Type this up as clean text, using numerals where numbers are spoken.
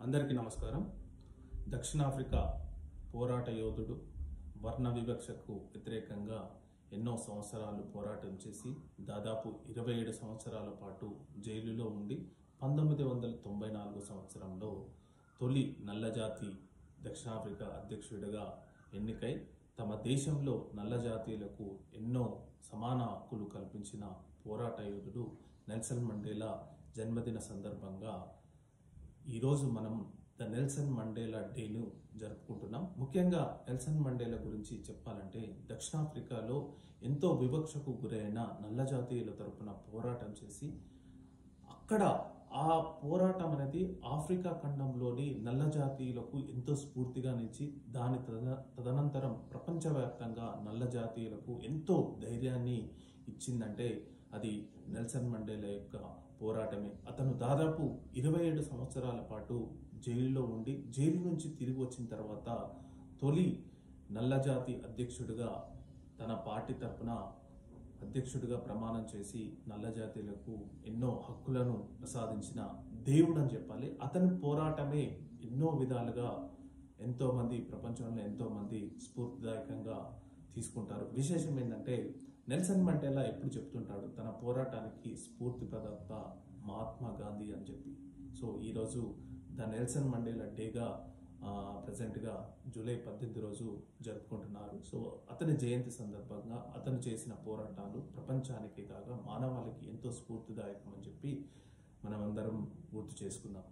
అందరికీ నమస్కారం. దక్షిణాఫ్రికా పోరాట యోధుడు, వర్ణ వివక్షకు వ్యతిరేకంగా ఎన్నో సంవత్సరాలు పోరాటం చేసి దాదాపు 27 సంవత్సరాల పాటు జైలులో ఉండి 1994 సంవత్సరంలో తొలి నల్లజాతి దక్షిణాఫ్రికా అధ్యక్షుడిగా ఎన్నికై తమ దేశంలో నల్లజాతీయులకు ఎన్నో సమాన హక్కులు కల్పించిన పోరాట యోధుడు నెల్సన్ మండేలా జన్మదిన సందర్భంగా ఈరోజు మనం ద నెల్సన్ మండేలా డేను జరుపుకుంటున్నాం. ముఖ్యంగా నెల్సన్ మండేలా గురించి చెప్పాలంటే దక్షిణాఫ్రికాలో ఎంతో వివక్షకు గురైన నల్ల జాతీయుల తరపున పోరాటం చేసి అక్కడ ఆ పోరాటం అనేది ఆఫ్రికా ఖండంలోని నల్ల జాతీయులకు ఎంతో స్ఫూర్తిగా నిలిచి దాని తదనంతరం ప్రపంచవ్యాప్తంగా నల్ల జాతీయులకు ఎంతో ధైర్యాన్ని ఇచ్చిందంటే అది నెల్సన్ మండేలా యొక్క పోరాటమే. అతను దాదాపు 27 సంవత్సరాల పాటు జైలులో ఉండి జైలు నుంచి తిరిగి వచ్చిన తర్వాత తొలి నల్లజాతి అధ్యక్షుడిగా తన పార్టీ తరపున అధ్యక్షుడిగా ప్రమాణం చేసి నల్లజాతీయులకు ఎన్నో హక్కులను ప్రసాదించిన దేవుడు అని చెప్పాలి. అతని పోరాటమే ఎన్నో విధాలుగా ఎంతో మంది ప్రపంచంలో ఎంతో మంది స్ఫూర్తిదాయకంగా తీసుకుంటారు. విశేషం ఏంటంటే నెల్సన్ మండేలా ఎప్పుడు చెప్తుంటాడు తన పోరాటానికి స్ఫూర్తి ప్రదాత మహాత్మా గాంధీ అని చెప్పి. సో ఈరోజు ద నెల్సన్ మండేలా డేగా ప్రజెంట్గా జూలై 18 రోజు జరుపుకుంటున్నారు. సో అతని జయంతి సందర్భంగా అతను చేసిన పోరాటాలు ప్రపంచానికి కాగా మానవాళికి ఎంతో స్ఫూర్తిదాయకం అని చెప్పి మనమందరం గుర్తు చేసుకుందాం.